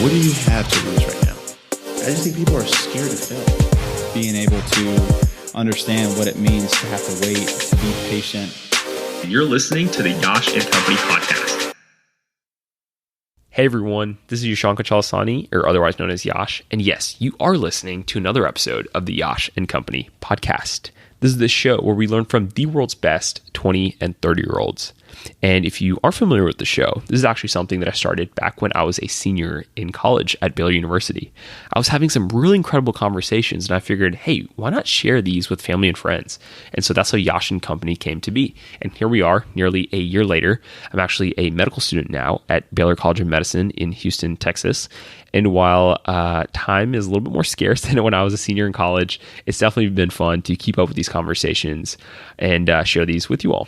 What do you have to lose right now? I just think people are scared to fail. Being able to understand what it means to have to wait, to be patient. You're listening to the Yash and Company podcast. Hey everyone, this is Yashanka Chalasani, or otherwise known as Yash, and yes, you are listening to another episode of the Yash and Company podcast. This is the show where we learn from the world's best 20 and 30-year-olds. And if you aren't familiar with the show, this is actually something that I started back when I was a senior in college at Baylor University. I was having some really incredible conversations, and I figured, hey, why not share these with family and friends? And so that's how Yash and Company came to be. And here we are, nearly a year later. I'm actually a medical student now at Baylor College of Medicine in Houston, Texas. And while time is a little bit more scarce than when I was a senior in college, it's definitely been fun to keep up with these conversations and share these with you all.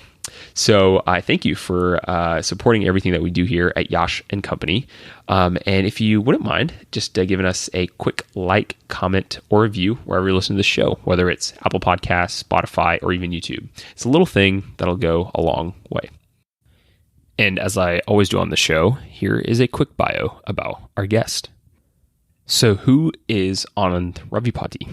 So I thank you for supporting everything that we do here at Yash and Company. And if you wouldn't mind just giving us a quick like, comment, or review wherever you listen to the show, whether it's Apple Podcasts, Spotify, or even YouTube. It's a little thing that'll go a long way. And as I always do on the show, here is a quick bio about our guest. So who is Anand Ravipati?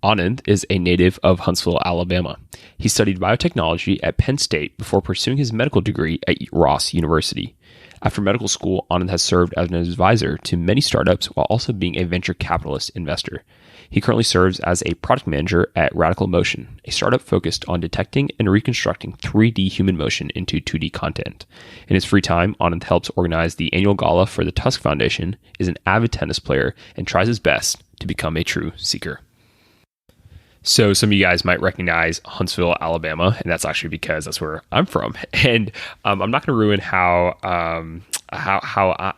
Anand is a native of Huntsville, Alabama. He studied biotechnology at Penn State before pursuing his medical degree at Ross University. After medical school, Anand has served as an advisor to many startups while also being a venture capitalist investor. He currently serves as a product manager at Radical Motion, a startup focused on detecting and reconstructing 3D human motion into 2D content. In his free time, Anand helps organize the annual gala for the Tusk Foundation, is an avid tennis player, and tries his best to become a true seeker. So some of you guys might recognize Huntsville, Alabama, and that's actually because that's where I'm from. And I'm not going to ruin how Anand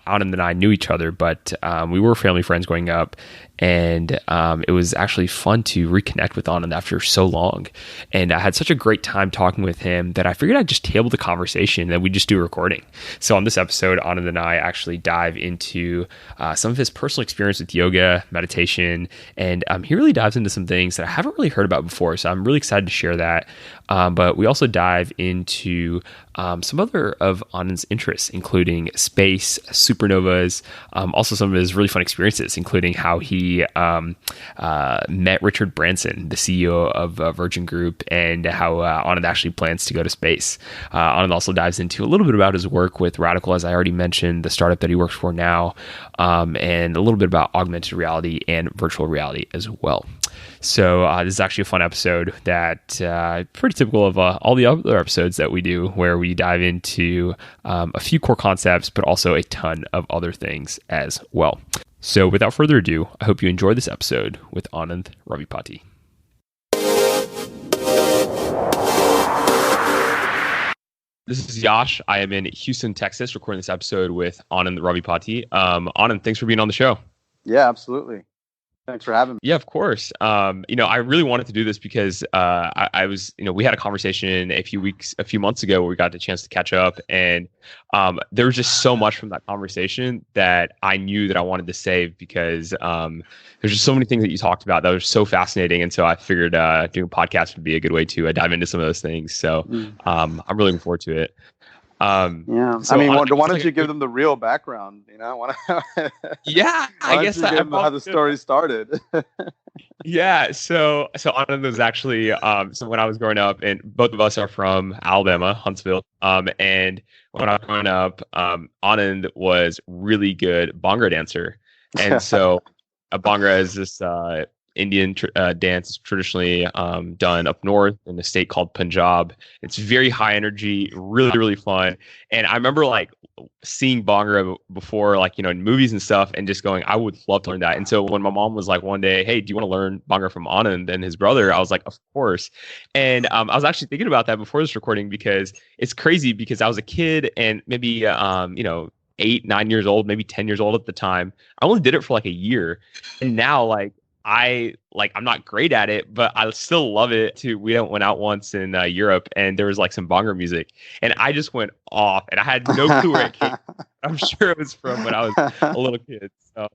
and I knew each other, but we were family friends growing up, and it was actually fun to reconnect with Anand after so long. And I had such a great time talking with him that I figured I'd just table the conversation and we'd just do a recording. So on this episode, Anand and I actually dive into some of his personal experience with yoga, meditation, and he really dives into some things that I haven't really heard about before. So I'm really excited to share that. But we also dive into some other of Anand's interests, including space, supernovas, also some of his really fun experiences, including how he met Richard Branson, the CEO of Virgin Group, and how Anand actually plans to go to space. Anand also dives into a little bit about his work with Radical, as I already mentioned, the startup that he works for now, and a little bit about augmented reality and virtual reality as well. So this is actually a fun episode that pretty typical of all the other episodes that we do, where we dive into a few core concepts, but also a ton of other things as well. So without further ado, I hope you enjoy this episode with Anand Ravipati. This is Yash. I am in Houston, Texas, recording this episode with Anand Ravipati. Anand, thanks for being on the show. Yeah, absolutely. Thanks for having me. Yeah, of course. I really wanted to do this because I was, we had a conversation a few months ago where we got the chance to catch up, and there was just so much from that conversation that I knew that I wanted to save because there's just so many things that you talked about that were so fascinating, and so I figured doing a podcast would be a good way to dive into some of those things. So I'm really looking forward to it. So why don't you give them the real background? Yeah, I guess give them how the story started. Yeah, so Anand was actually so when I was growing up, and both of us are from Alabama, Huntsville, and when I was growing up, Anand was really good Bhangra dancer, and so Bhangra is this Indian dance, traditionally done up north in a state called Punjab. It's very high energy, really, really fun. And I remember seeing Bhangra before, in movies and stuff, and just going, I would love to learn that. And so when my mom was like one day, hey, do you want to learn Bhangra from Anand and his brother? I was like, of course. And I was actually thinking about that before this recording, because it's crazy, because I was a kid and maybe, 8, 9 years old, maybe 10 years old at the time. I only did it for a year. And now I'm not great at it, but I still love it too. We went out once in Europe, and there was some Bhangra music, and I just went off, and I had no clue where it came from. I'm sure it was from when I was a little kid. So,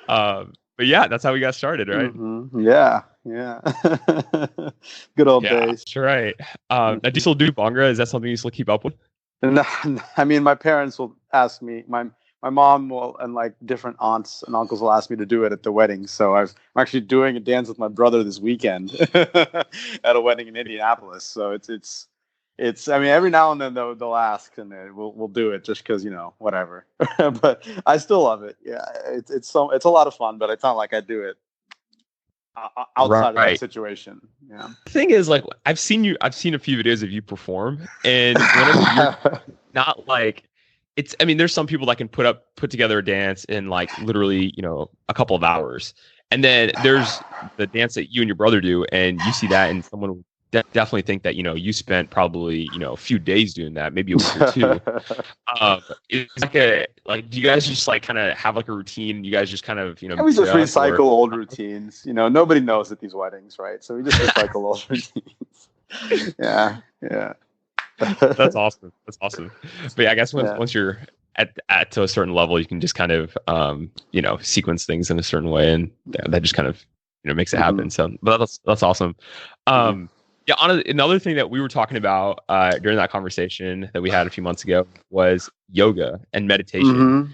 but yeah, that's how we got started, right? Mm-hmm. Yeah. Good old days. That's right. Do you still do Bhangra? Is that something you still keep up with? No, my parents will ask me. My my mom will, and like different aunts and uncles will ask me to do it at the wedding. So I'm actually doing a dance with my brother this weekend at a wedding in Indianapolis. So it's. I mean, every now and then they'll ask, and we'll do it just because whatever. But I still love it. Yeah, it's a lot of fun, but it's not like I do it outside of that situation. Yeah. The thing is, like, I've seen a few videos of you perform, and whenever you're not like, I mean, there's some people that can put together a dance in like literally, a couple of hours. And then there's the dance that you and your brother do, and you see that, and someone will definitely think that, you spent probably, a few days doing that, maybe a week or two. It's like, do you guys just like kind of have like a routine? You guys just kind of, we just recycle old routines. Nobody knows at these weddings, right? So we just recycle old routines. Yeah. That's awesome. But yeah, I guess once you're at to a certain level, you can just kind of sequence things in a certain way, and that just kind of makes it happen. So, but that's awesome. Yeah, another thing that we were talking about during that conversation that we had a few months ago was yoga and meditation.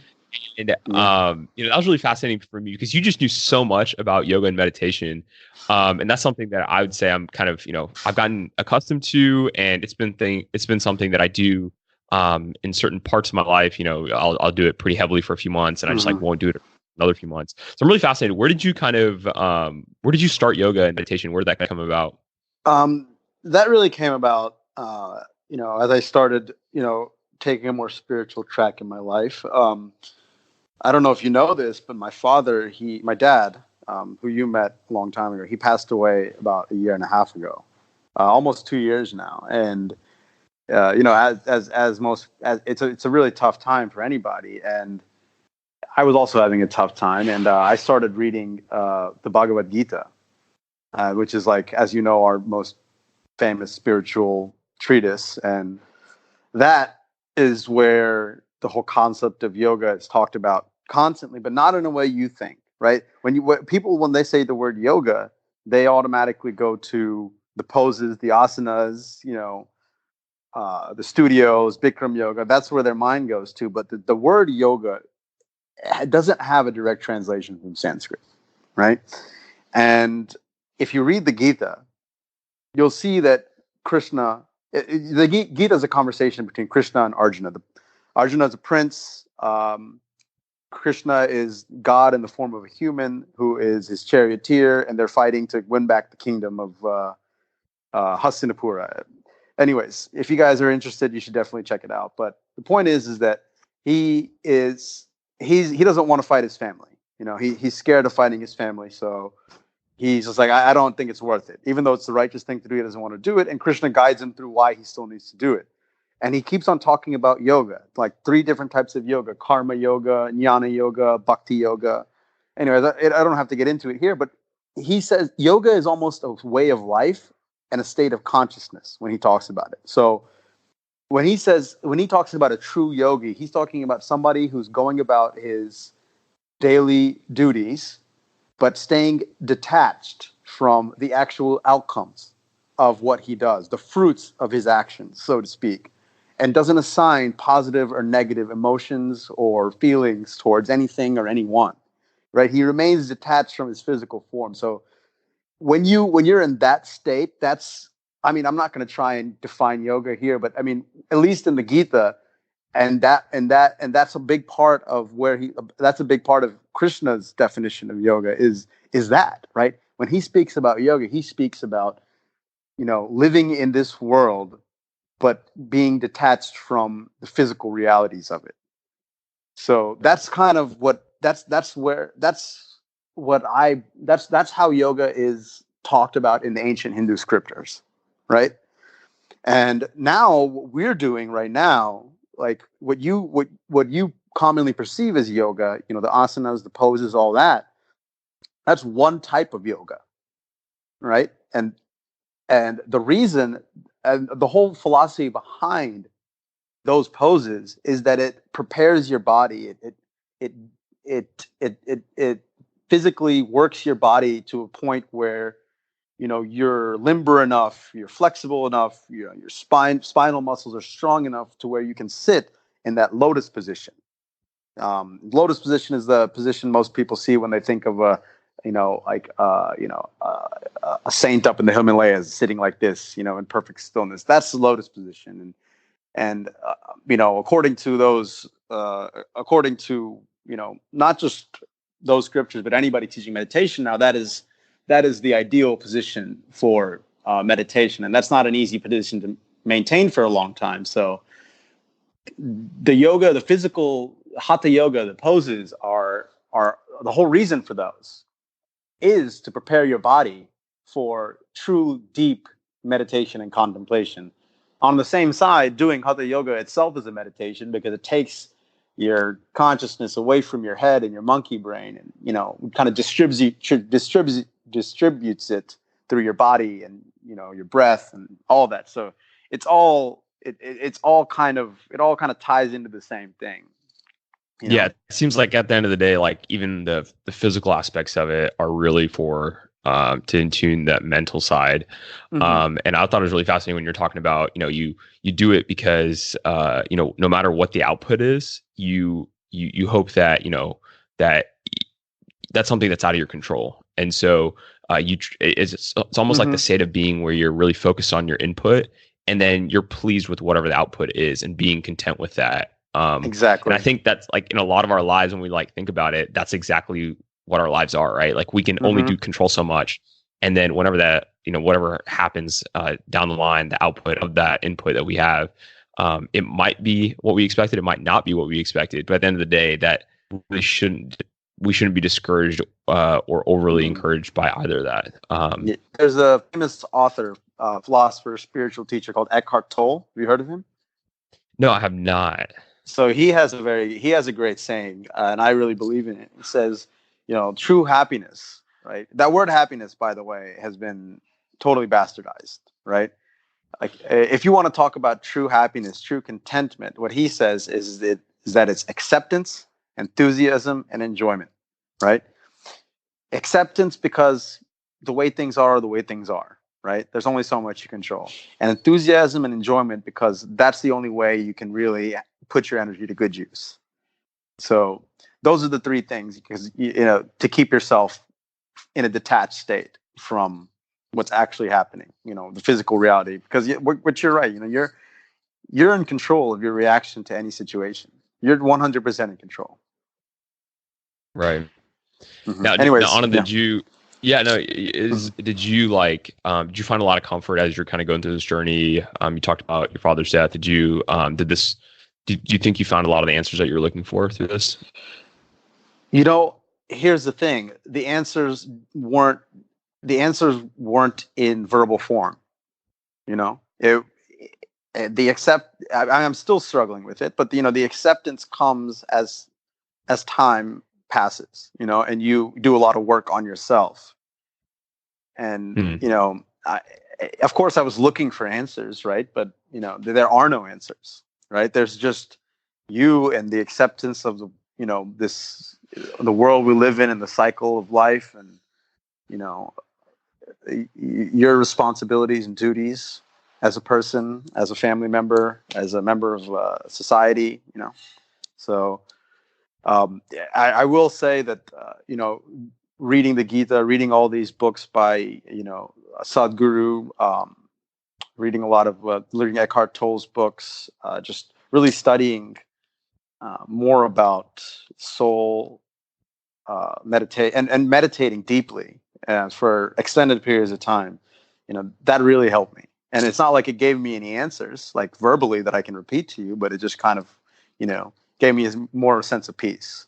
And that was really fascinating for me because you just knew so much about yoga and meditation. And that's something that I would say I'm kind of, I've gotten accustomed to, and it's been something that I do in certain parts of my life. I'll do it pretty heavily for a few months, and I just like won't do it another few months. So I'm really fascinated. Where did you start yoga and meditation? Where did that come about? That really came about, as I started, taking a more spiritual track in my life. I don't know if you know this, but my dad, who you met a long time ago, he passed away about a year and a half ago, almost 2 years now. And, it's a really tough time for anybody. And I was also having a tough time. And I started reading the Bhagavad-Gita, which is like, as you know, our most famous spiritual treatise. And that is where the whole concept of yoga is talked about constantly, but not in a way you think, right? When they say the word yoga, they automatically go to the poses, the asanas, the studios, Bikram yoga. That's where their mind goes to. But the word yoga doesn't have a direct translation from Sanskrit, right? And if you read the Gita, you'll see that Krishna, the Gita is a conversation between Krishna and Arjuna. Arjuna is a prince. Krishna is God in the form of a human who is his charioteer, and they're fighting to win back the kingdom of Hastinapura. Anyways, if you guys are interested, you should definitely check it out. But the point is that he doesn't want to fight his family. He's scared of fighting his family, so he's just like, I don't think it's worth it. Even though it's the righteous thing to do, he doesn't want to do it. And Krishna guides him through why he still needs to do it. And he keeps on talking about yoga, like 3 different types of yoga: karma yoga, jnana yoga, bhakti yoga. Anyways, I don't have to get into it here, but he says yoga is almost a way of life and a state of consciousness when he talks about it. So when he talks about a true yogi, he's talking about somebody who's going about his daily duties, but staying detached from the actual outcomes of what he does, the fruits of his actions, so to speak, and doesn't assign positive or negative emotions or feelings towards anything or anyone, right? He remains detached from his physical form. So when you're in that state, I'm not going to try and define yoga here, but I mean, at least in the Gita, and that's a big part of that's a big part of Krishna's definition of yoga is that, right? When he speaks about yoga, he speaks about, living in this world, but being detached from the physical realities of it. So that's kind of that's how yoga is talked about in the ancient Hindu scriptures, right? And now what we're doing right now, like what you commonly perceive as yoga, the asanas, the poses, all that, that's one type of yoga, right? And the reason and the whole philosophy behind those poses is that it prepares your body. It physically works your body to a point where you're limber enough, you're flexible enough, your spinal muscles are strong enough to where you can sit in that lotus position, Lotus position is the position most people see when they think of a saint up in the Himalayas sitting like this, in perfect stillness. That's the lotus position. And according to those, not just those scriptures, but anybody teaching meditation now, that is the ideal position for meditation, and that's not an easy position to maintain for a long time. So the yoga, the physical hatha yoga, the poses are the whole reason for those is to prepare your body for true deep meditation and contemplation. On the same side, doing hatha yoga itself is a meditation because it takes your consciousness away from your head and your monkey brain, and kind of distributes it through your body and your breath and all of that. So it all kind of ties into the same thing. Yeah, it seems like at the end of the day, like even the physical aspects of it are really for to tune that mental side. And I thought it was really fascinating when you're talking about, you do it because no matter what the output is, you hope that that's something that's out of your control. And so it's almost like the state of being where you're really focused on your input, and then you're pleased with whatever the output is and being content with that. Exactly. And I think that's like in a lot of our lives, when we like think about it, that's exactly what our lives are, right? Like we can only do control so much. And then whenever that, whatever happens down the line, the output of that input that we have, it might be what we expected. It might not be what we expected. But at the end of the day, that we shouldn't be discouraged or overly encouraged by either of that. There's a famous author, philosopher, spiritual teacher called Eckhart Tolle. Have you heard of him? No, I have not. So he has a great saying, and I really believe in it. He says, true happiness, right? That word happiness, by the way, has been totally bastardized, right? Like, if you want to talk about true happiness, true contentment, what he says is that it's acceptance, enthusiasm, and enjoyment, right? Acceptance because the way things are the way things are, right? There's only so much you control. And enthusiasm and enjoyment because that's the only way you can really put your energy to good use. So those are the three things, because to keep yourself in a detached state from what's actually happening, the physical reality. Because what you're right, you're in control of your reaction to any situation. You're 100% in control. Right. Now, Anand, did you? Yeah, no. Did you did you find a lot of comfort as you're kind of going through this journey? You talked about your father's death. Did you do you think you found a lot of the answers that you're looking for through this? Here's the thing. The answers weren't in verbal form. I'm still struggling with it, but the acceptance comes as time passes, and you do a lot of work on yourself. And, of course I was looking for answers, right? But, there are no answers. Right? There's just you and the acceptance of the world we live in and the cycle of life, and your responsibilities and duties as a person, as a family member, as a member of society. So I will say that reading the Gita, reading all these books by Sadhguru, reading a lot of reading Eckhart Tolle's books, just really studying more about soul, meditate and meditating deeply for extended periods of time. That really helped me. And it's not like it gave me any answers, like verbally, that I can repeat to you, but it just kind of, gave me more sense of peace.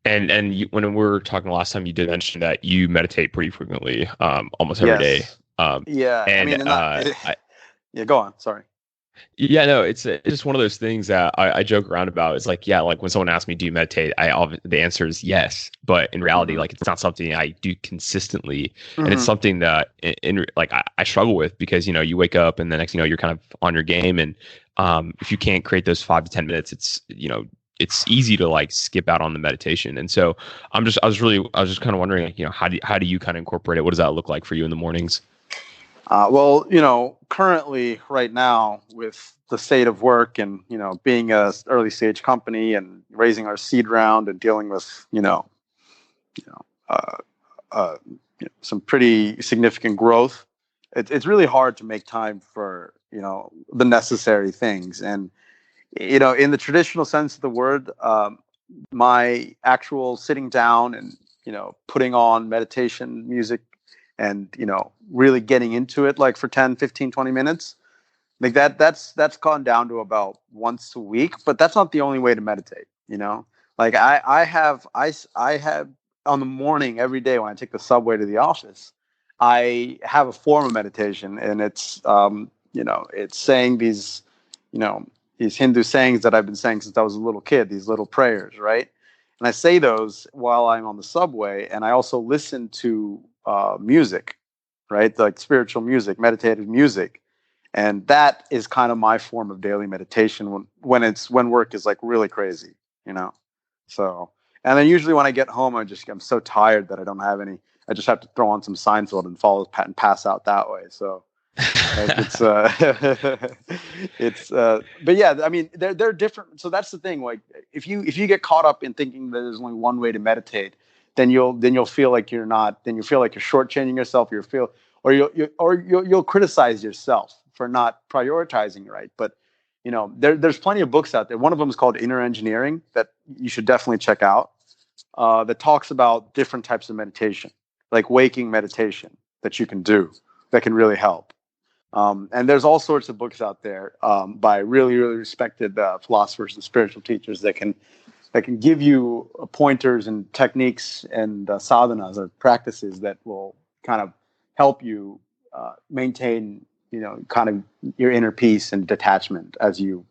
And when we were talking last time, you did mention that you meditate pretty frequently, almost every day. Yeah. And yeah, go on. Sorry. Yeah, no, it's just one of those things that I joke around about. It's like, like when someone asks me, do you meditate? The answer is yes. But in reality, like, it's not something I do consistently. And it's something that I struggle with, because, you wake up and the next thing you're kind of on your game. And if you can't create those 5 to 10 minutes, it's easy to skip out on the meditation. And so I was just kind of wondering, how do you kind of incorporate it? What does that look like for you in the mornings? Well, currently, right now, with the state of work and being a early stage company and raising our seed round and dealing with uh, uh, some pretty significant growth, it's really hard to make time for the necessary things. And in the traditional sense of the word, my actual sitting down and putting on meditation music and really getting into it like for 10, 15, 20 minutes like that's gone down to about once a week, but that's not the only way to meditate. Like I have on the morning every day when I take the subway to the office, I have a form of meditation, and it's saying these Hindu sayings that I've been saying since I was a little kid, these little prayers, right? And I say those while I'm on the subway, and I also listen to music, right? Like spiritual music, meditative music, and that is kind of my form of daily meditation when work is like really crazy, you know. So, and then usually when I get home, I'm so tired that I don't have any. I just have to throw on some Seinfeld and and pass out that way. So it's but yeah, I mean they're different. So that's the thing. Like if you get caught up in thinking that there's only one way to meditate, then you'll feel like you're not. Then you feel like you're shortchanging yourself. You'll criticize yourself for not prioritizing right. But there's plenty of books out there. One of them is called Inner Engineering that you should definitely check out. That talks about different types of meditation, like waking meditation that you can do that can really help. And there's all sorts of books out there by really, really respected philosophers and spiritual teachers that can give you pointers and techniques and sadhanas or practices that will kind of help you maintain, kind of your inner peace and detachment as you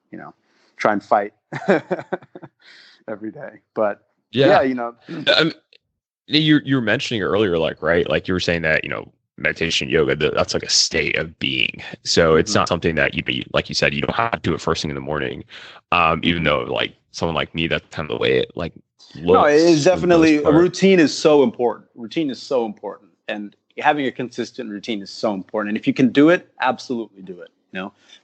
try and fight every day. But yeah, you were mentioning earlier, like, right, like you were saying that meditation, yoga, that's like a state of being. So it's not something that like you said, you don't have to do it first thing in the morning. Even though like someone like me, that's kind of the way it like looks. No, it is definitely a routine is so important. Routine is so important, and having a consistent routine is so important. And if you can do it, absolutely do it.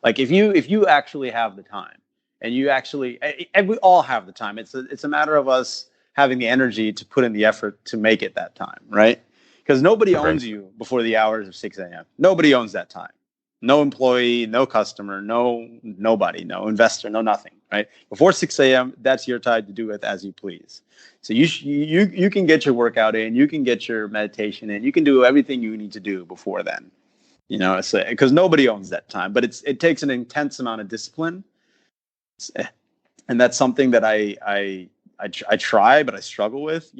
Like if you actually have the time, and we all have the time. It's a matter of us having the energy to put in the effort to make it that time, right? Because nobody owns you before the hours of 6 a.m. Nobody owns that time. No employee, no customer, nobody, no investor, no nothing, right? Before 6 a.m., that's your time to do it as you please. So you can get your workout in, you can get your meditation in, you can do everything you need to do before then, because nobody owns that time. But it takes an intense amount of discipline, and that's something that I try, but I struggle with,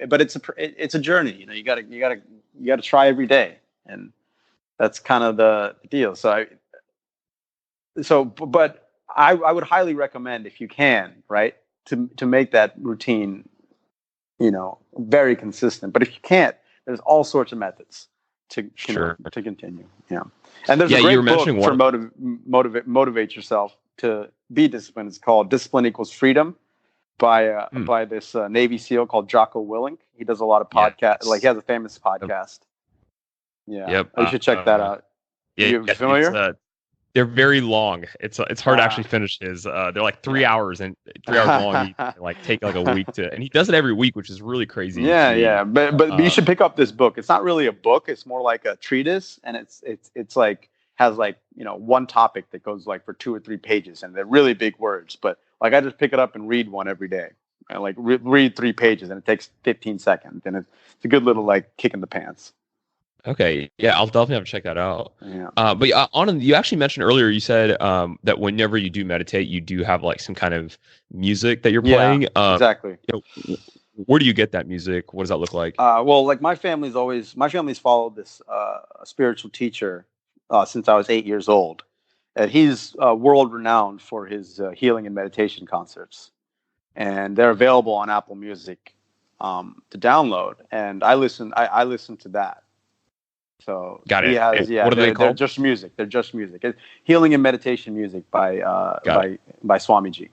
but it's a journey, you gotta try every day. And that's kind of the deal. But I would highly recommend, if you can, right, to make that routine, very consistent. But if you can't, there's all sorts of methods to continue. Yeah. And there's a great book for motivate yourself to be disciplined. It's called Discipline Equals Freedom by this Navy SEAL called Jocko Willink. He does a lot of podcasts. Like he has a famous podcast. Yeah. Yep. You should check that out. Yeah, you familiar? They're very long. It's hard to actually finish his. They're like 3 hours and 3 hours long. You like take like a week and he does it every week, which is really crazy. Yeah. But you should pick up this book. It's not really a book. It's more like a treatise, and it's like has like one topic that goes like for 2 or 3 pages, and they're really big words. But like I just pick it up and read one every day. I like read 3 pages, and it takes 15 seconds, and it's a good little like kick in the pants. Okay, yeah, I'll definitely have to check that out. Yeah. But Anand, you actually mentioned earlier, you said that whenever you do meditate, you do have like some kind of music that you're playing. Exactly. Where do you get that music? What does that look like? Well, like my family's followed this spiritual teacher since I was 8 years old, and he's world renowned for his healing and meditation concerts, and they're available on Apple Music to download. And I listen to that. So got it. He has, what are they called? They're just music. It's healing and meditation music by Swamiji.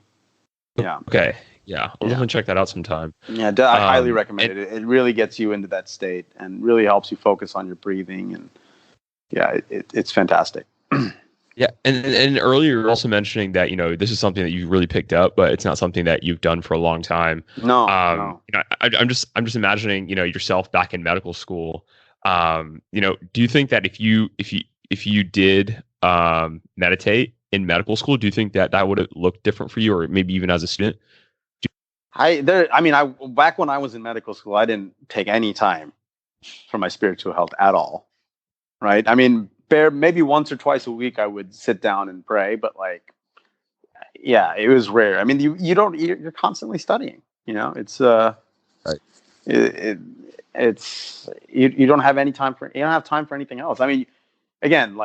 Yeah. Okay. Yeah. I'll definitely check that out sometime. Yeah, I highly recommend it. It really gets you into that state and really helps you focus on your breathing. And yeah, it's fantastic. Yeah, and earlier you were also mentioning that this is something that you really picked up, but it's not something that you've done for a long time. No. I'm just imagining yourself back in medical school. Do you think that if you did meditate in medical school, do you think that would have looked different for you, or maybe even as a student? Back when I was in medical school, I didn't take any time for my spiritual health at all. Right? I mean, maybe once or twice a week I would sit down and pray, but yeah, it was rare. I mean, you're constantly studying. It's Right. it's you don't have time for anything else. I mean, again,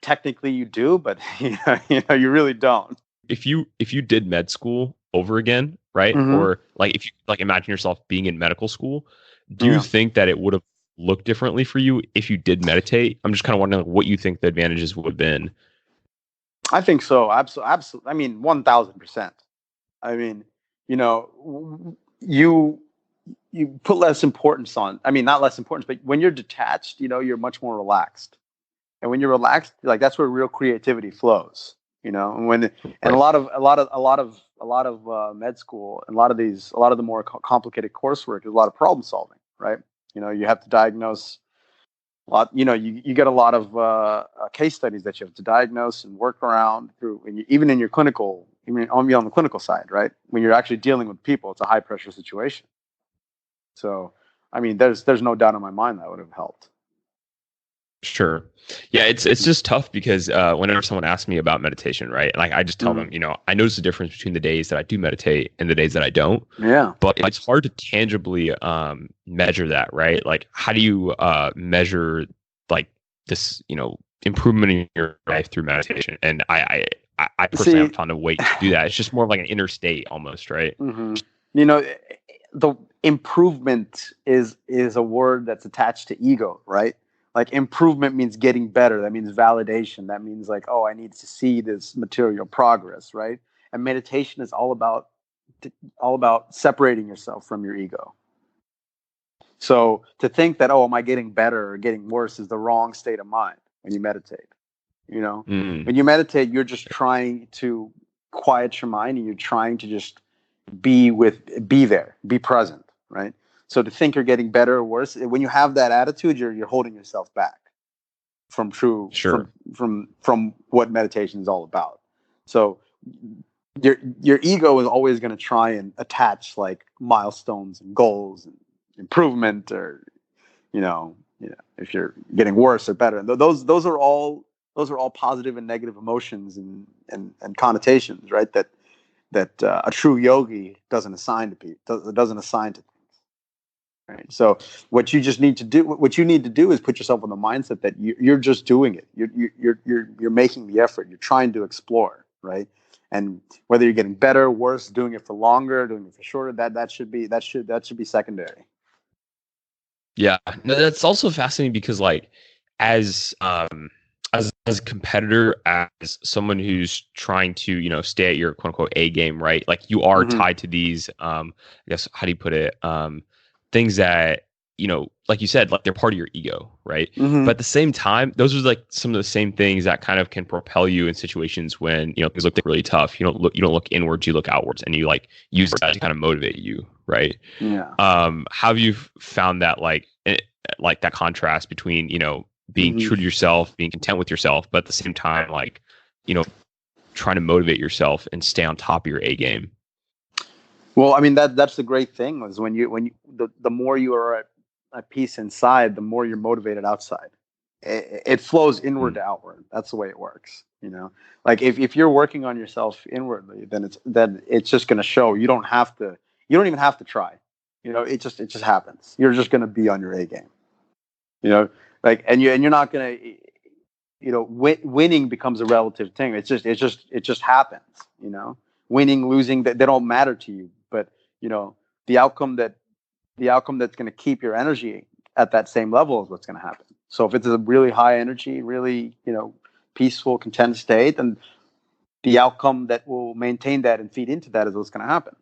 technically you do, but you really don't. If you did med school over again, right? Mm-hmm. Or if you imagine yourself being in medical school, do you think that it would have looked differently for you if you did meditate? I'm just kind of wondering what you think the advantages would have been. I think so. Absolutely. I mean, 1000%. I mean, you put less importance on. I mean, not less importance, but when you're detached, you're much more relaxed. And when you're relaxed, that's where real creativity flows. And a lot of med school and a lot of the more complicated coursework is a lot of problem solving, right? You have to diagnose a lot. You get a lot of case studies that you have to diagnose and work around through, even in your clinical, on the clinical side, right? When you're actually dealing with people, it's a high pressure situation. So, I mean, there's no doubt in my mind that would have helped. Sure. Yeah, it's just tough because whenever someone asks me about meditation, right, and I just tell them, I notice the difference between the days that I do meditate and the days that I don't. Yeah. But it's hard to tangibly measure that, right? How do you measure this, improvement in your life through meditation? And I personally haven't found a way to do that. It's just more of an inner state almost, right? Mm-hmm. The improvement is a word that's attached to ego, right? Improvement means getting better. That means validation. That means I need to see this material progress, right? And meditation is all about separating yourself from your ego. So to think that, am I getting better or getting worse is the wrong state of mind when you meditate. When you meditate, you're just trying to quiet your mind and you're trying to just be there, be present, right? So to think you're getting better or worse, when you have that attitude, you're holding yourself back from from what meditation is all about. So your ego is always going to try and attach milestones and goals and improvement, or if you're getting worse or better. And those are all positive and negative emotions and connotations, right? That a true yogi doesn't assign to people, doesn't assign to things. Right. So what you need to do is put yourself in the mindset that you're just doing it. You're making the effort. You're trying to explore, right? And whether you're getting better, worse, doing it for longer, doing it for shorter, that should be secondary. Yeah, no, that's also fascinating because as a competitor, as someone who's trying to stay at your quote unquote A game, right? You are tied to these I guess, how do you put it, things that like you said, they're part of your ego, right? But at the same time, those are some of the same things that kind of can propel you in situations when things look really tough. You don't look inwards, you look outwards, and you use that to kind of motivate you, right? Yeah. How have you found that that contrast between being true to yourself, being content with yourself, but at the same time trying to motivate yourself and stay on top of your A game? Well, I mean, that's the great thing is when the more you are at peace inside, the more you're motivated outside. It flows inward to outward. That's the way it works. If you're working on yourself inwardly, then it's just going to show. You don't even have to try. It just happens. You're just going to be on your A game. And you're not going to, winning becomes a relative thing. It just happens. Winning, losing, they don't matter to you. But the outcome that's going to keep your energy at that same level is what's going to happen. So if it's a really high energy, really peaceful, content state, then the outcome that will maintain that and feed into that is what's going to happen.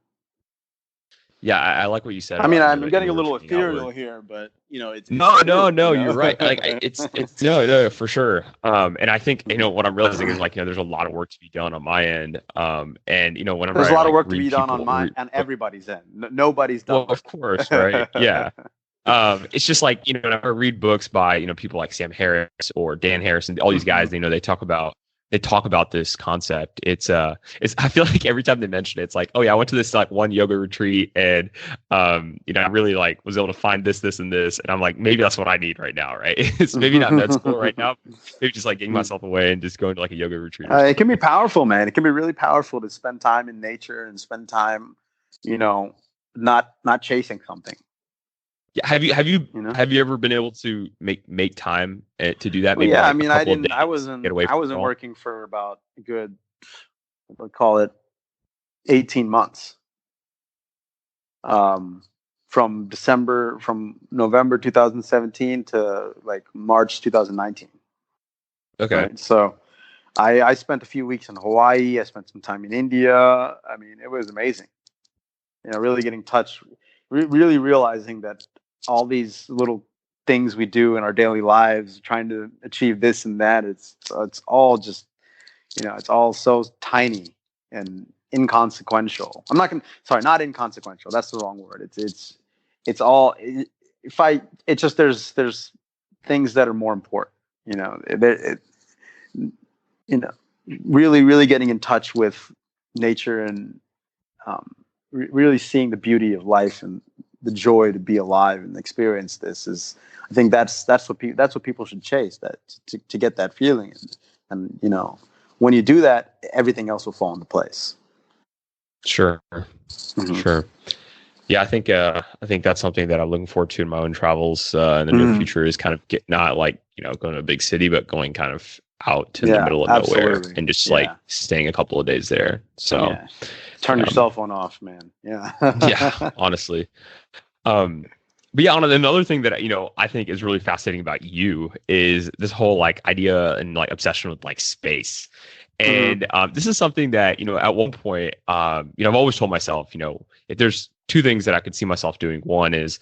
Yeah, I like what you said. I mean, about, I'm getting a little reaching outward. ethereal here, but it's No, true, no, you know? you're right. Like it's no, for sure. And I think what I'm realizing is like there's a lot of work to be done on my end. And whenever There's a I lot of like work to read be done people, on everybody's end. Nobody's well, done of course, right? Yeah. It's just like whenever I read books by people like Sam Harris or Dan Harris and all these guys, they talk about this concept. It's I feel like every time they mention it, it's like, oh yeah, I went to this like one yoga retreat and I really like was able to find this, this, and this, and I'm like, maybe that's what I need right now, right? It's maybe not med school right now, maybe just like getting myself away and just going to like a yoga retreat. It can be powerful, man. It can be really powerful to spend time in nature and spend time, not chasing something. Yeah, have you ever been able to make time to do that? Well, Maybe yeah, like I mean, a couple of days, I wasn't get away from it all? working for about a good, we'll call it 18 months. From November 2017 to like March 2019. Okay. Right? So I spent a few weeks in Hawaii. I spent some time in India. I mean, it was amazing. Really getting touch, really realizing that all these little things we do in our daily lives, trying to achieve this and that, it's all just, it's all so tiny and inconsequential. Not inconsequential. That's the wrong word. It's all, there's things that are more important, really, really getting in touch with nature and really seeing the beauty of life and the joy to be alive and experience this is, I think that's what people should chase, that to get that feeling. And when you do that, everything else will fall into place. Sure. Mm-hmm. Sure. Yeah, I think that's something that I'm looking forward to in my own travels in the near future is kind of not like, going to a big city, but going kind of out to the middle of nowhere and just like staying a couple of days there. So turn your cell phone off, man. Yeah. Yeah, honestly. But yeah, another thing that I think is really fascinating about you is this whole like idea and like obsession with like space. And this is something that at one point I've always told myself, if there's two things that I could see myself doing, one is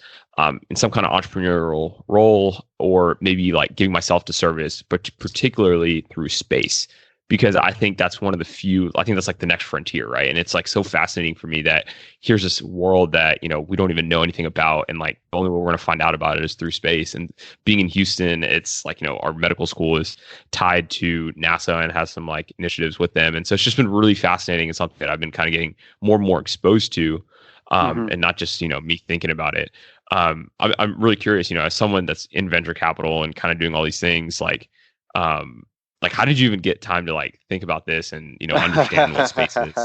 in some kind of entrepreneurial role, or maybe like giving myself to service, but particularly through space. Because I think that's one of the few, I think that's like the next frontier, right? And it's like so fascinating for me that here's this world that, we don't even know anything about. And like the only way we're going to find out about it is through space. And being in Houston, it's like, our medical school is tied to NASA and has some like initiatives with them. And so it's just been really fascinating and something that I've been kind of getting more and more exposed to. And not just, me thinking about it. I'm really curious, as someone that's in venture capital and kind of doing all these things, like how did you even get time to like think about this and understand what space is?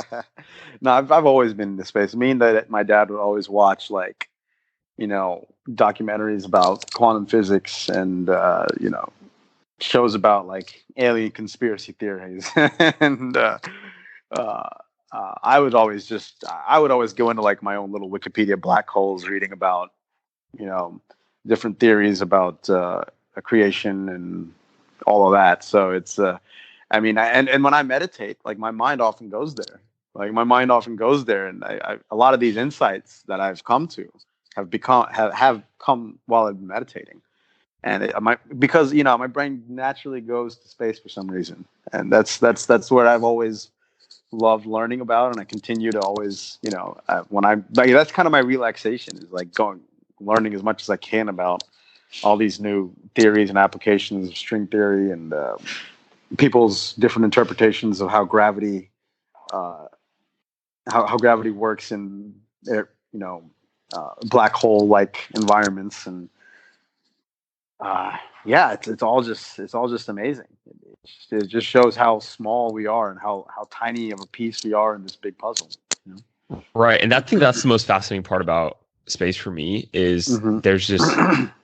No, I've always been in this space. That my dad would always watch like documentaries about quantum physics and shows about like alien conspiracy theories and I would always go into like my own little Wikipedia black holes reading about different theories about creation and all of that. So it's and when I meditate, like my mind often goes there. And I a lot of these insights that I've come to have come while I've been meditating. And because my brain naturally goes to space for some reason. And that's what I've always loved learning about, and I continue to always, that's kind of my relaxation, is like learning as much as I can about all these new theories and applications of string theory and people's different interpretations of how gravity, how gravity works in black hole like environments, and it's all just amazing. It just shows how small we are and how tiny of a piece we are in this big puzzle. Right, and I think that's the most fascinating part about space for me is there's this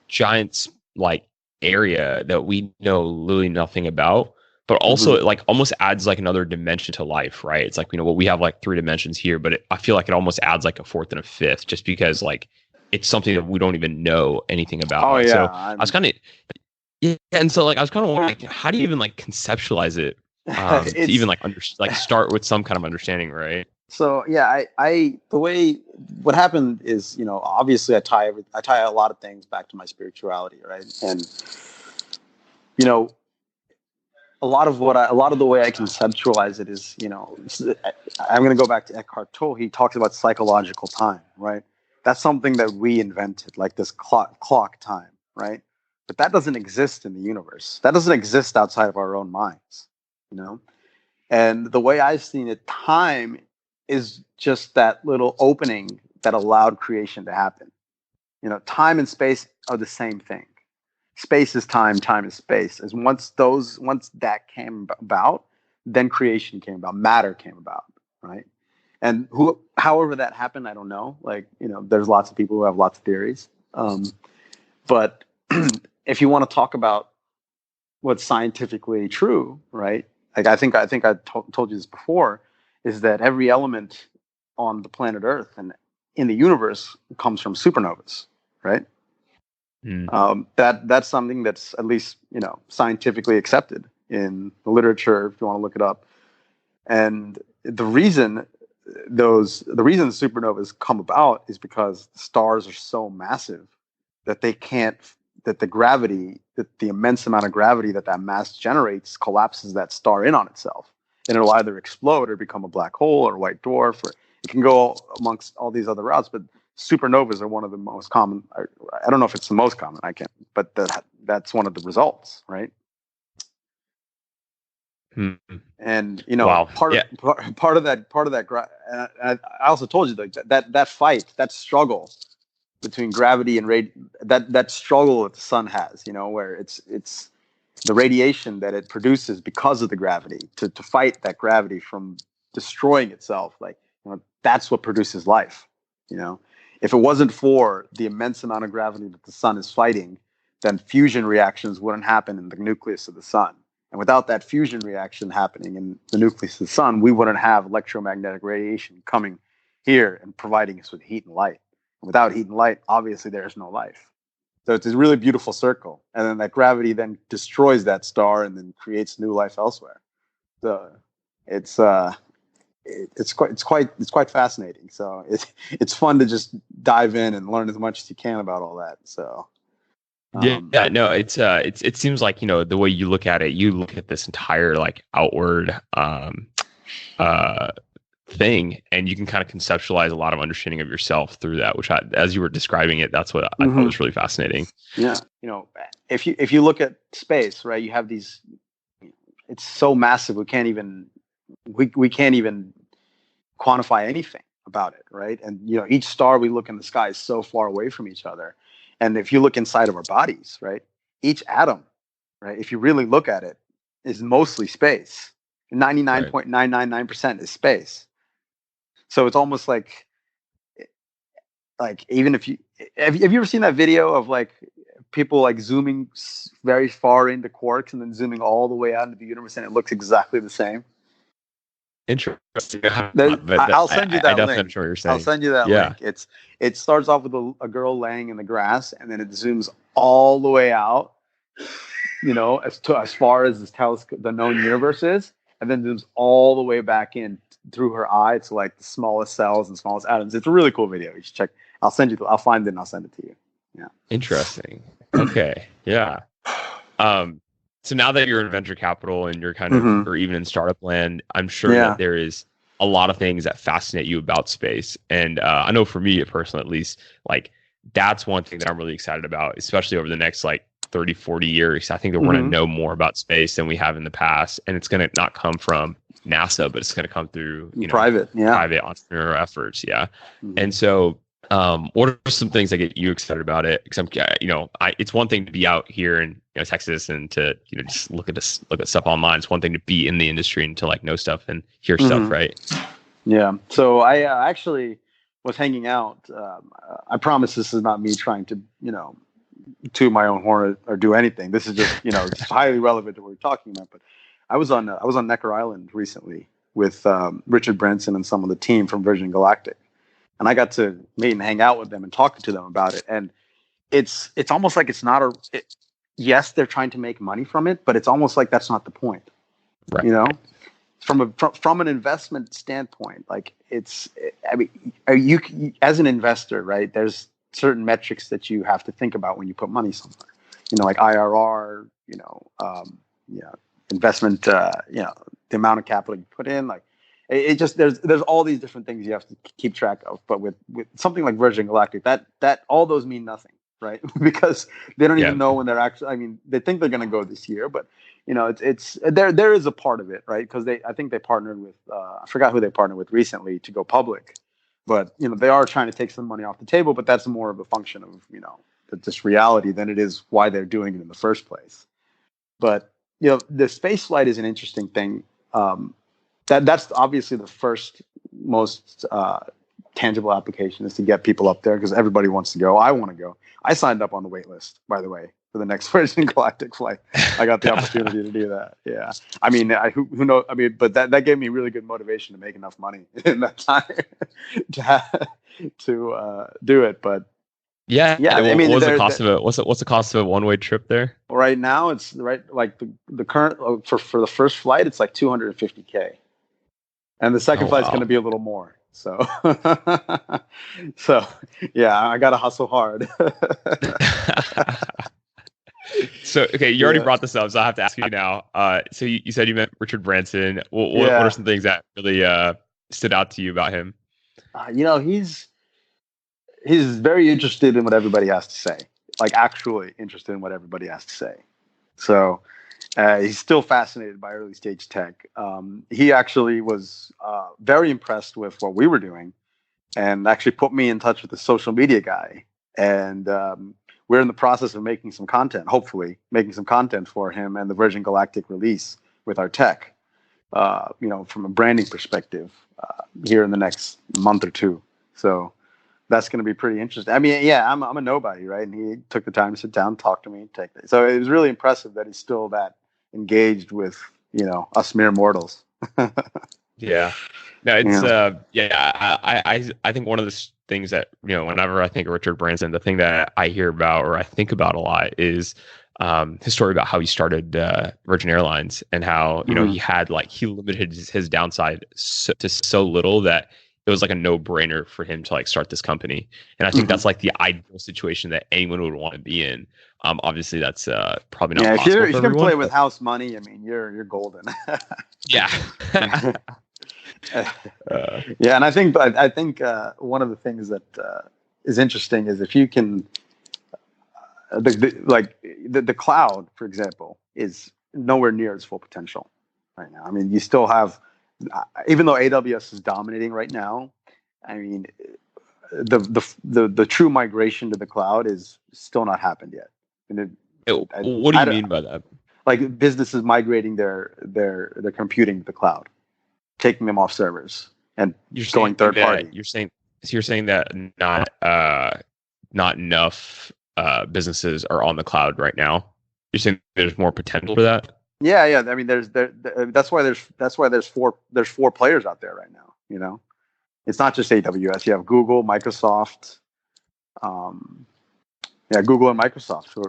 giant like area that we know literally nothing about, but also it like almost adds like another dimension to life, right? It's like what we have like 3 dimensions here, but I feel like it almost adds like a 4th and a 5th, just because like it's something that we don't even know anything about. Oh yeah, so I was kind of and so like I was kind of wondering, like, how do you even like conceptualize it to even like start with some kind of understanding, right? So yeah, the way what happened is, obviously I tie a lot of things back to my spirituality, right? And you know, a lot of the way I conceptualize it is, I'm going to go back to Eckhart Tolle. He talks about psychological time, right? That's something that we invented, like this clock time, right? But that doesn't exist in the universe. That doesn't exist outside of our own minds, you know? And the way I've seen it, time is just that little opening that allowed creation to happen. Time and space are the same thing. Space is time, time is space. As once that came about, then creation came about, matter came about, right? And however that happened, I don't know. Like, there's lots of people who have lots of theories. But if you want to talk about what's scientifically true, right? Like I think I told you this before, is that every element on the planet Earth and in the universe comes from supernovas, right? That's something that's at least scientifically accepted in the literature, if you want to look it up. And the reason supernovas come about is because the stars are so massive that the immense amount of gravity that mass generates collapses that star in on itself, and it'll either explode or become a black hole or a white dwarf, or it can go amongst all these other routes. But supernovas are one of the most common. I don't know if it's the most common. I can't, but that's one of the results, right? And Wow. part of that. I also told you that fight, that struggle between gravity and that struggle that the sun has, where it's the radiation that it produces because of the gravity to fight that gravity from destroying itself. Like, that's what produces life. If it wasn't for the immense amount of gravity that the sun is fighting, then fusion reactions wouldn't happen in the nucleus of the sun. And without that fusion reaction happening in the nucleus of the sun, we wouldn't have electromagnetic radiation coming here and providing us with heat and light. Without heat and light, obviously there is no life. So it's a really beautiful circle. And then that gravity then destroys that star and then creates new life elsewhere. So it's quite fascinating. So it's fun to just dive in and learn as much as you can about all that. So yeah, no, it seems like, the way you look at it, you look at this entire like outward thing, and you can kind of conceptualize a lot of understanding of yourself through that, which as you were describing it, that's what I thought was really fascinating. Yeah. If you look at space, right, you have these, it's so massive. We can't even quantify anything about it. Right. And, each star we look in the sky is so far away from each other. And if you look inside of our bodies, right, each atom, right, if you really look at it, is mostly space. 99.999% is space. So it's almost like even if you have you ever seen that video of like people like zooming very far into quarks and then zooming all the way out into the universe, and it looks exactly the same? Interesting. I'll send you that link. I'm sure you're saying. I'll send you that link. It starts off with a girl laying in the grass, and then it zooms all the way out, as far as the known universe is, and then zooms all the way back in through her eye to like the smallest cells and smallest atoms. It's a really cool video. You should check. I'll find it and I'll send it to you. Yeah. Interesting. Okay. Yeah. So now that you're in venture capital and you're kind of, or even in startup land, I'm sure that there is a lot of things that fascinate you about space. And I know for me personally, at least, like that's one thing that I'm really excited about, especially over the next like 30, 40 years. I think that we're going to know more about space than we have in the past. And it's going to not come from NASA, but it's going to come through private entrepreneurial efforts. Yeah. And so what are some things that get you excited about it? Because it's one thing to be out here in Texas and to just look at stuff online. It's one thing to be in the industry and to like know stuff and hear stuff, right? Yeah. So I actually was hanging out. I promise this is not me trying to toot my own horn or do anything. This is just just highly relevant to what we're talking about. But I was on Necker Island recently with Richard Branson and some of the team from Virgin Galactic. And I got to meet and hang out with them and talk to them about it. And it's almost like it's not yes, they're trying to make money from it, but it's almost like that's not the point. Right. from an investment standpoint, like I mean, you as an investor, right? There's certain metrics that you have to think about when you put money somewhere. Like IRR, investment, the amount of capital you put in, like it just there's all these different things you have to keep track of. But with something like Virgin Galactic, that all those mean nothing, right? Because they don't even know when they're actually. I mean, they think they're going to go this year, but it's there is a part of it, right? Because I think they partnered with I forgot who they partnered with recently to go public, but they are trying to take some money off the table. But that's more of a function of just reality than it is why they're doing it in the first place. But the space flight is an interesting thing. That's obviously the first most tangible application is to get people up there because everybody wants to go. I want to go. I signed up on the wait list, by the way, for the next Virgin Galactic flight. I got the opportunity to do that. Yeah. I mean, who knows? I mean, but that gave me really good motivation to make enough money in that time to do it. But yeah. I mean, what's the cost of it? What's the cost of a one-way trip there? Right now, it's like the current for the first flight, it's like $250K, and the second flight's going to be a little more. So, yeah, I got to hustle hard. So, okay, you already brought this up, so I have to ask you now. So you said you met Richard Branson. What are some things that really stood out to you about him? He's very interested in what everybody has to say, like actually interested in what everybody has to say. So he's still fascinated by early stage tech. He actually was very impressed with what we were doing and actually put me in touch with the social media guy. And we're in the process of making some content, hopefully making some content for him and the Virgin Galactic release with our tech, from a branding perspective here in the next month or two. So that's going to be pretty interesting. I mean, yeah, I'm a nobody, right? And he took the time to sit down, talk to me, so it was really impressive that he's still that engaged with us mere mortals. Yeah, no, it's I think one of the things that whenever I think of Richard Branson, the thing that I hear about or I think about a lot is his story about how he started Virgin Airlines and how he had he limited his downside to so little that it was like a no-brainer for him to start this company. And I think that's the ideal situation that anyone would want to be in. Obviously that's probably not possible if you can play with house money, I mean, you're golden. Yeah. And I think one of the things that is interesting is if you can the cloud, for example, is nowhere near its full potential right now. I mean, you still have, even though AWS is dominating right now, I mean, the true migration to the cloud is still not happened yet. What do you mean by that? Like businesses migrating their computing to the cloud, taking them off servers and going third party. You're saying that not enough businesses are on the cloud right now. You're saying there's more potential for that? Yeah. I mean, that's why there's four players out there right now. It's not just AWS. You have Google, Microsoft, Google and Microsoft, who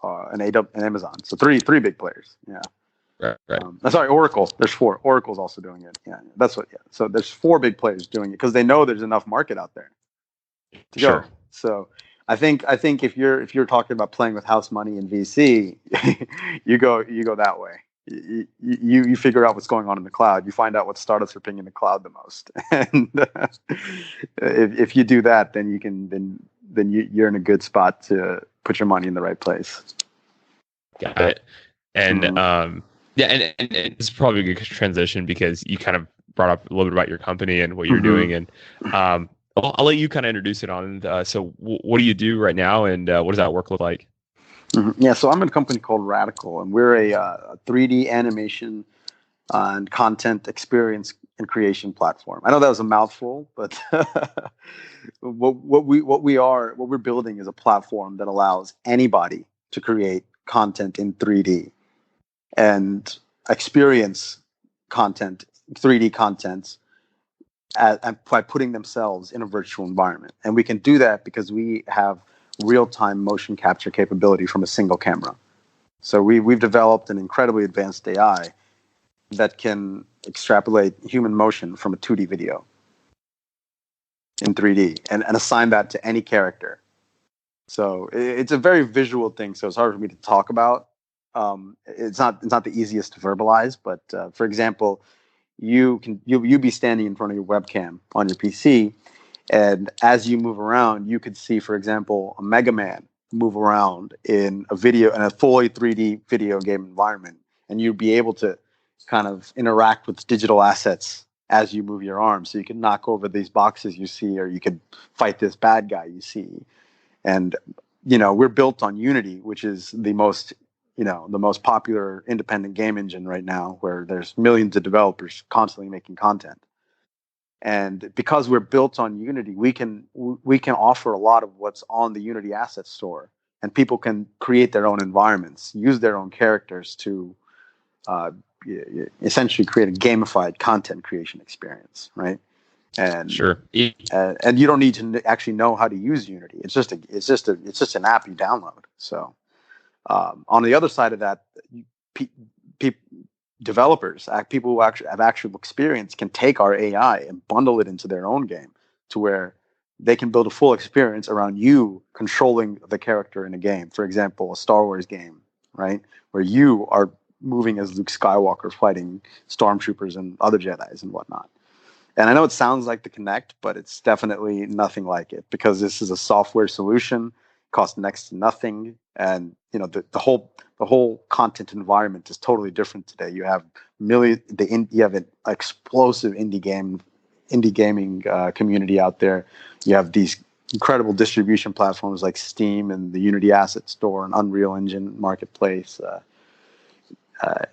are, and Amazon. So three big players. Yeah. Right. Sorry, Oracle. There's four. Oracle's also doing it. Yeah, that's what. Yeah. So there's four big players doing it because they know there's enough market out there to go. So I think if you're talking about playing with house money and VC, you go that way. You figure out what's going on in the cloud. You find out what startups are paying in the cloud the most, and if you do that, then you're in a good spot to put your money in the right place. Got it. And and it's probably a good transition because you kind of brought up a little bit about your company and what you're doing, and I'll let you kind of introduce it on. So what do you do right now, and what does that work look like? Yeah, so I'm in a company called Radical, and we're a 3D animation and content experience and creation platform. I know that was a mouthful, but what we're building is a platform that allows anybody to create content in 3D and experience content, 3D content, by putting themselves in a virtual environment. And we can do that because we have real-time motion capture capability from a single camera. So we've developed an incredibly advanced AI that can extrapolate human motion from a 2D video in 3D and assign that to any character. So it's a very visual thing. So it's hard for me to talk about. It's not the easiest to verbalize, but for example, you'll be standing in front of your webcam on your PC, and as you move around, you could see, for example, a Mega Man move around in a fully 3D video game environment, and you'd be able to kind of interact with digital assets as you move your arm. So you can knock over these boxes you see, or you could fight this bad guy you see. And, we're built on Unity, which is the most popular independent game engine right now, where there's millions of developers constantly making content. And because we're built on Unity, we can offer a lot of what's on the Unity asset store, and people can create their own environments, use their own characters to essentially create a gamified content creation experience, right? And sure. And you don't need to actually know how to use Unity. It's just an app you download. So on the other side of that, developers, people who actually have actual experience, can take our AI and bundle it into their own game, to where they can build a full experience around you controlling the character in a game. For example, a Star Wars game, right, where you are moving as Luke Skywalker fighting stormtroopers and other Jedis and whatnot. And I know it sounds like the Kinect, but it's definitely nothing like it, because this is a software solution, costs next to nothing, and the whole content environment is totally different today. You have you have an explosive indie gaming community out there. You have these incredible distribution platforms like Steam and the Unity Asset Store and Unreal Engine Marketplace.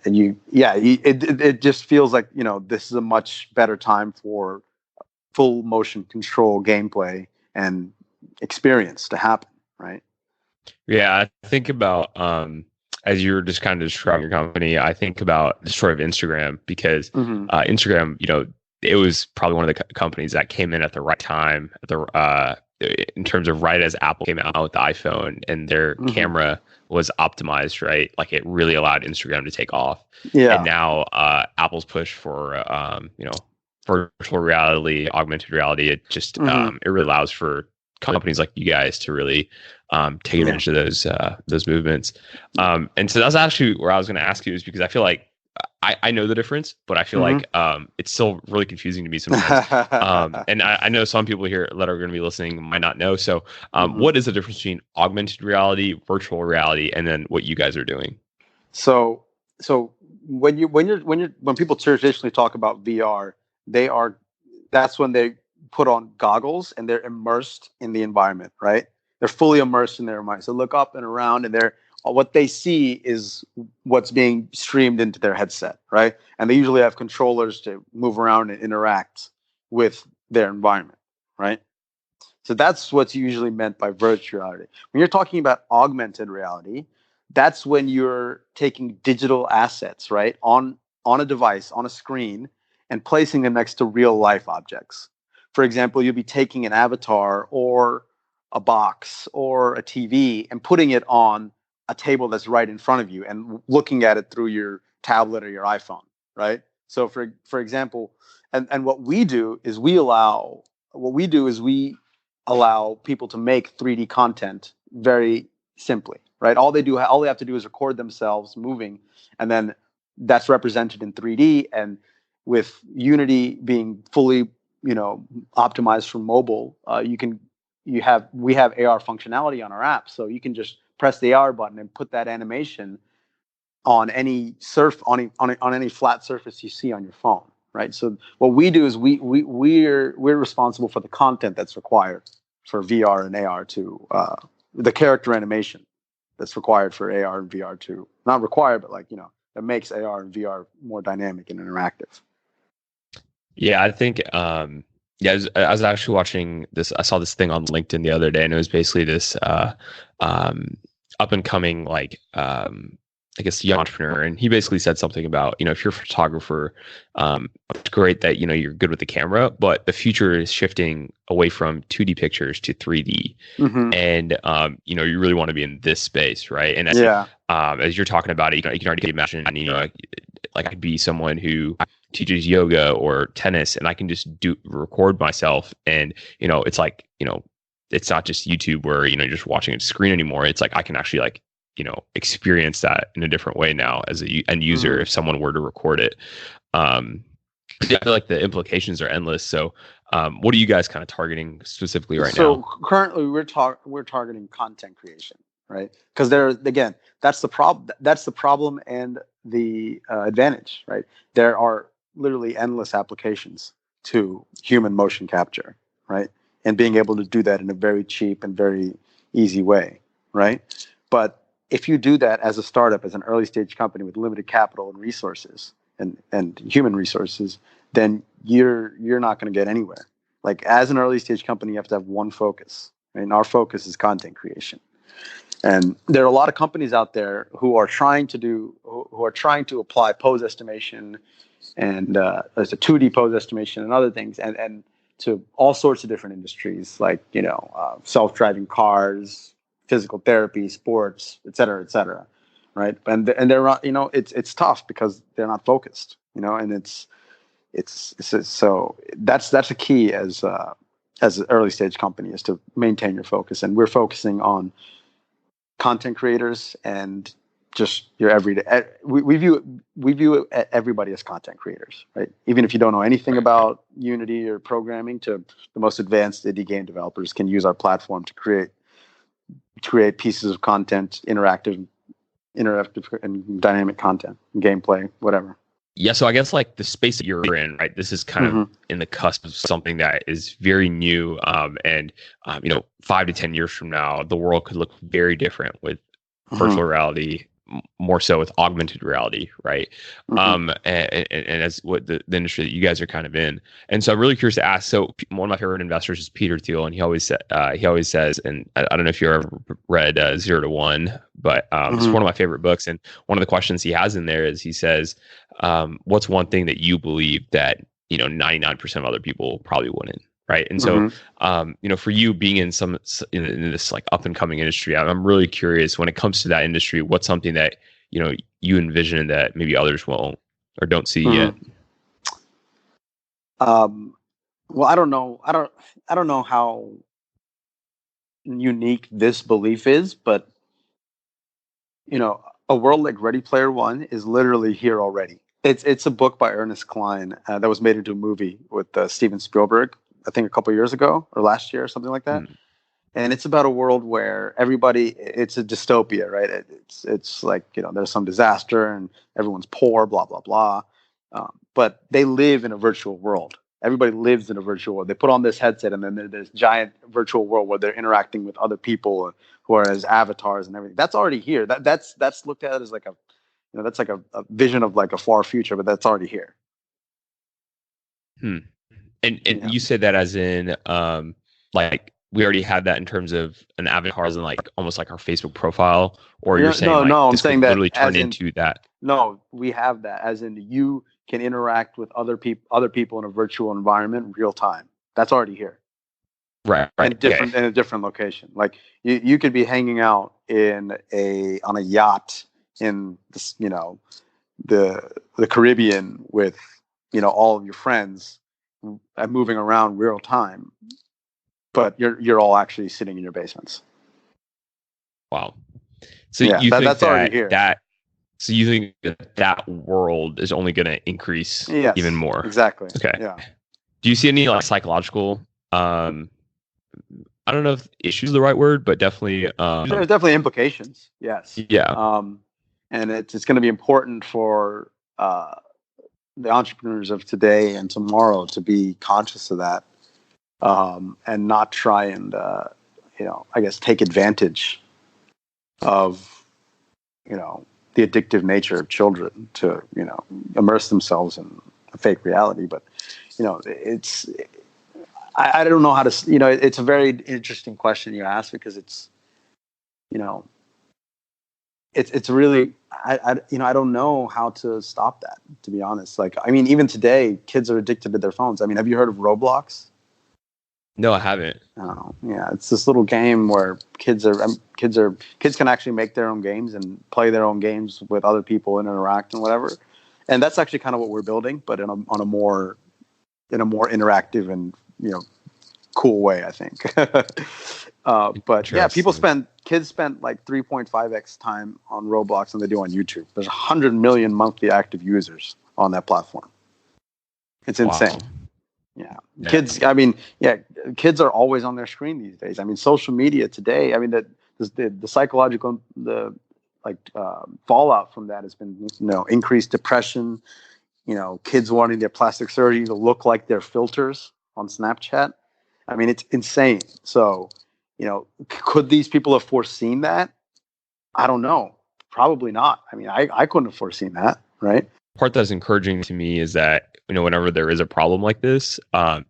It just feels like this is a much better time for full motion control gameplay and experience to happen, right? Yeah, I think about as you were just kind of describing your company, I think about the story of Instagram, because Instagram, it was probably one of the companies that came in at the right time, in terms of right as Apple came out with the iPhone, and their camera was optimized, right? Like, it really allowed Instagram to take off. Yeah. And now Apple's push for virtual reality, augmented reality, it just it really allows for companies like you guys to really take advantage of those movements. And so that's actually where I was going to ask you, is because I feel like I know the difference, but I feel like it's still really confusing to me sometimes. And I know some people here that are going to be listening might not know. So what is the difference between augmented reality, virtual reality, and then what you guys are doing? So when people traditionally talk about VR, that's when they put on goggles and they're immersed in the environment, right? They're fully immersed in their environment. So look up and around, and what they see is what's being streamed into their headset, right? And they usually have controllers to move around and interact with their environment, right? So that's what's usually meant by virtual reality. When you're talking about augmented reality, that's when you're taking digital assets, right, on a device, on a screen, and placing them next to real life objects. For example, you'll be taking an avatar or a box or a TV and putting it on a table that's right in front of you and looking at it through your tablet or your iPhone, right? So for example, and what we do is we allow people to make 3D content very simply, right? All they have to do is record themselves moving, and then that's represented in 3D. And with Unity being fully, optimized for mobile, we have AR functionality on our app, so you can just press the AR button and put that animation on any on any flat surface you see on your phone, right? So what we do is we're responsible for the content that's required for VR and AR to the character animation that's required for AR and VR to not required, but that makes AR and VR more dynamic and interactive. Yeah, I think I was actually watching this. I saw this thing on LinkedIn the other day, and it was basically this up and coming, I guess, young entrepreneur, and he basically said something about, if you're a photographer, it's great that you're good with the camera, but the future is shifting away from 2D pictures to 3D, and you really want to be in this space, right? And as you're talking about it, you can already imagine, like I could be someone who teaches yoga or tennis, and I can just record myself, and it's like it's not just YouTube where you're just watching a screen anymore. It's like I can actually like experience that in a different way now as a end user if someone were to record it. I feel like the implications are endless. So, what are you guys kind of targeting specifically right now? So currently, we're targeting content creation, right? Because again, that's the problem. That's the problem and the advantage, right? There are literally endless applications to human motion capture, right? And being able to do that in a very cheap and very easy way, right? But if you do that as a startup, as an early stage company with limited capital and resources and human resources, then you're not going to get anywhere. Like as an early stage company, you have to have one focus. And our focus is content creation. And there are a lot of companies out there who are trying to apply pose estimation and as a 2D pose estimation and other things, and to all sorts of different industries, like self-driving cars, physical therapy, sports, et cetera, right? And they're not, it's tough because they're not focused, and it's so that's a key as an early stage company, is to maintain your focus. And we're focusing on content creators and just your everyday. We view everybody as content creators, right? Even if you don't know anything about Unity or programming, to the most advanced indie game developers can use our platform to create pieces of content, interactive and dynamic content, gameplay, whatever. Yeah, so I guess like the space that you're in, right? This is kind of in the cusp of something that is very new, and 5 to 10 years from now, the world could look very different with virtual reality, more so with augmented reality, right? And as what the industry that you guys are kind of in. And so I'm really curious to ask. So one of my favorite investors is Peter Thiel, and he always says, and I don't know if you ever read 0 to 1, but it's one of my favorite books. And one of the questions he has in there is, he says, what's one thing that you believe that 99% of other people probably wouldn't? Right. And so, for you being in in this like up and coming industry, I'm really curious when it comes to that industry, what's something that, you envision that maybe others won't or don't see yet? Well, I don't know. I don't know how unique this belief is, but a world like Ready Player One is literally here already. It's a book by Ernest Cline that was made into a movie with Steven Spielberg, I think a couple of years ago or last year or something like that. And it's about a world where it's a dystopia, right? It's like, there's some disaster and everyone's poor, blah, blah, blah. But they live in a virtual world. Everybody lives in a virtual world. They put on this headset, and then there's this giant virtual world where they're interacting with other people who are as avatars and everything. That's already here. That's looked at as like that's like a vision of like a far future, but that's already here. And you said that as in, like we already had that in terms of an avatar, as in like almost like our Facebook profile, or you're saying I'm saying that literally turn into that. No, we have that as in you can interact with other people in a virtual environment in real time. That's already here. Right. In a different location. Like you could be hanging out on a yacht in this, the Caribbean with all of your friends, moving around real time, but you're all actually sitting in your basements. Wow. So you think that's already here. So you think that world is only going to increase even more? Exactly. Okay. Yeah. Do you see any like psychological, I don't know if issue is the right word, but definitely there's definitely implications. Yes. Yeah. And it's going to be important for the entrepreneurs of today and tomorrow to be conscious of that, and not try and I guess take advantage of the addictive nature of children to immerse themselves in a fake reality. But it's I don't know how to it's a very interesting question you ask, because it's it's really I don't know how to stop that, to be honest. Like, I mean, even today, kids are addicted to their phones. I mean, have you heard of Roblox? No, I haven't. Oh, yeah, it's this little game where kids can actually make their own games and play their own games with other people and interact and whatever. And that's actually kind of what we're building, but in a more interactive and cool way, I think. But yeah, kids spend like 3.5x time on Roblox than they do on YouTube. There's 100 million monthly active users on that platform. It's insane. Wow. Yeah. Kids. I mean, kids are always on their screen these days. I mean, social media today. I mean, the psychological fallout from that has been increased depression. Kids wanting their plastic surgery to look like their filters on Snapchat. I mean, it's insane. So, could these people have foreseen that? I don't know. Probably not. I mean, I couldn't have foreseen that, right? Part that's encouraging to me is that, whenever there is a problem like this,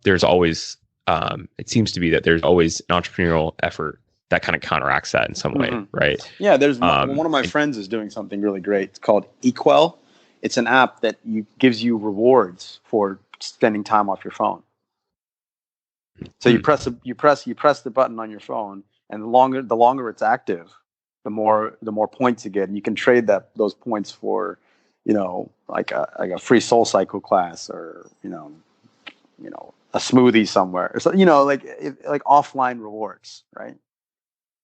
there's always, it seems to be that there's always an entrepreneurial effort that kind of counteracts that in some way, right? Yeah, there's one of my friends is doing something really great. It's called Equel. It's an app that gives you rewards for spending time off your phone. So you press the button on your phone, and the longer it's active, the more points you get, and you can trade those points for, like a free Soul Cycle class, or a smoothie somewhere, so like offline rewards, right?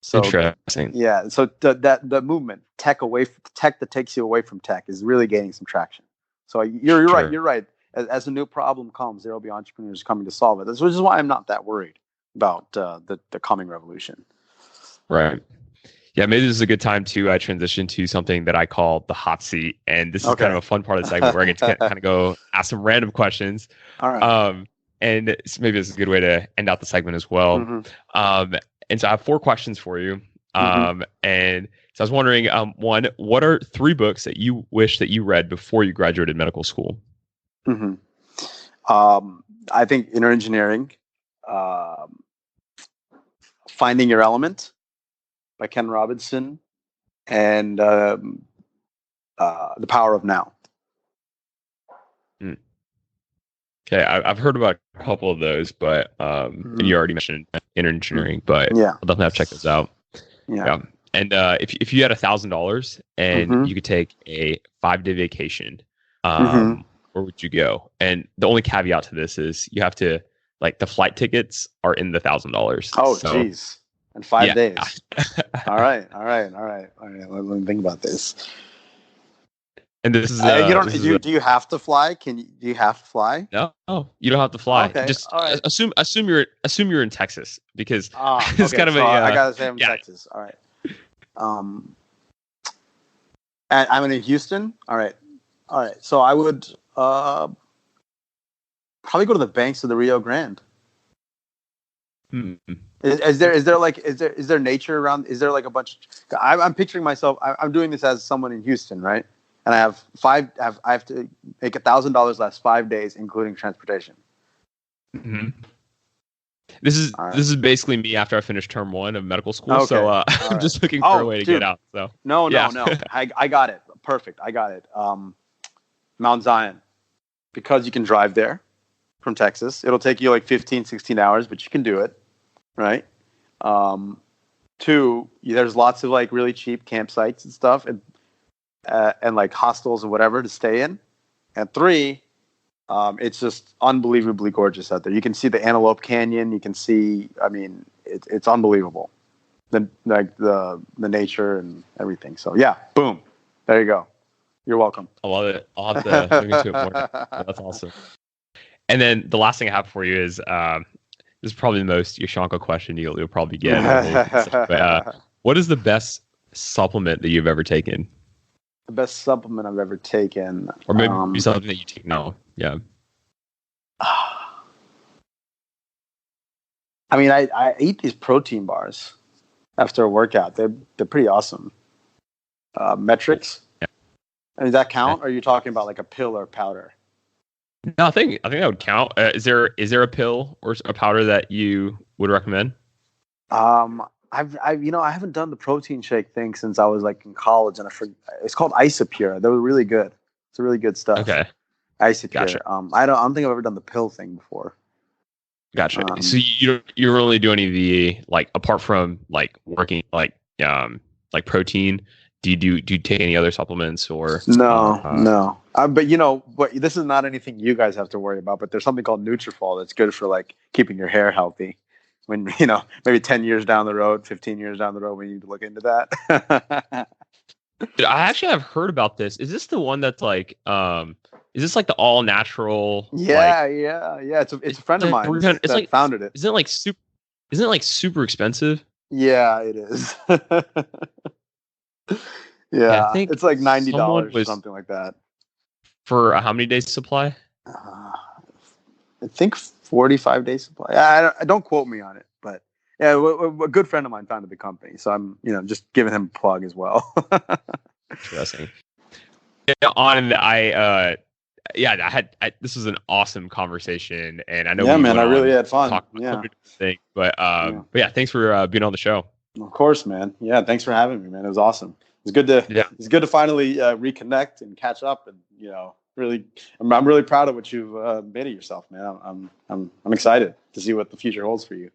So, interesting. Yeah. So the movement tech that takes you away from tech is really gaining some traction. So you're right. You're right. As a new problem comes, there will be entrepreneurs coming to solve it. Which is why I'm not that worried about the coming revolution. Right. Yeah. Maybe this is a good time to transition to something that I call the hot seat, and this is kind of a fun part of the segment where I get to kind of go ask some random questions. All right. And maybe this is a good way to end out the segment as well. And so I have 4 questions for you. And so I was wondering, one, what are 3 books that you wish that you read before you graduated medical school? I think Inner Engineering, Finding Your Element by Ken Robinson, and The Power of Now. Okay, I've heard about a couple of those, but and you already mentioned Inner Engineering, but I'll definitely have to check those out. Yeah. And if you had $1,000 and you could take a 5-day vacation, where would you go? And the only caveat to this is you have to, the flight tickets are in the $1,000. Oh, jeez. And 5 days. All right. Let me think about this. And this is do you have to fly? Do you have to fly? No, you don't have to fly. Okay. Just right. assume you're in Texas, because it's okay. kind of I gotta say I'm in Texas. All right. And I'm in Houston. All right. So I would probably go to the banks of the Rio Grande. Is there nature around? Is there like a bunch? I'm picturing myself. I'm doing this as someone in Houston, right? And I have to make $1,000 last 5 days, including transportation. This is basically me after I finished term 1 of medical school. Okay. So I'm just looking for a way to get out. So no. I got it. Perfect. I got it. Mount Zion, because you can drive there from Texas. It'll take you like 15, 16 hours, but you can do it, right? 2, there's lots of like really cheap campsites and stuff, and like hostels or whatever to stay in. And 3, it's just unbelievably gorgeous out there. You can see the Antelope Canyon. You can see, I mean, it's unbelievable. The nature and everything. So yeah, boom. There you go. You're welcome. I love it. I'll have to look into it more. That's awesome. And then the last thing I have for you is, this is probably the most Yashanka question you'll probably get. But, what is the best supplement that you've ever taken? The best supplement I've ever taken. Or maybe something that you take now. Yeah. I mean, I eat these protein bars after a workout. They're pretty awesome. Metrics. Yeah. I mean, does that count? Or are you talking about like a pill or powder? No, I think that would count. Is there a pill or a powder that you would recommend? I haven't done the protein shake thing since I was like in college, and it's called Isopure. They were really good. It's really good stuff. Okay. Isopure. Gotcha. I don't think I've ever done the pill thing before. Gotcha. So you don't really do any of the, like, apart from like working like protein. Do you take any other supplements or? No. But but this is not anything you guys have to worry about. But there's something called Nutrafol that's good for like keeping your hair healthy. When maybe 10 years down the road, 15 years down the road, we need to look into that. Dude, I actually have heard about this. Is this the one that's like, is this like the all natural? Yeah. It's a friend of mine that founded it. Isn't it like super expensive? Yeah, it is. Yeah, I think it's like $90 or something like that. For a how many days supply? I think 45 days supply. I don't quote me on it, but yeah, a good friend of mine founded the company, so I'm just giving him a plug as well. Interesting. I had this was an awesome conversation, and I know. Yeah, man, I really had fun. But yeah, thanks for being on the show. Of course, man. Yeah, thanks for having me, man. It was awesome. It's good to finally reconnect and catch up, and really, I'm really proud of what you've made of yourself, man. I'm excited to see what the future holds for you.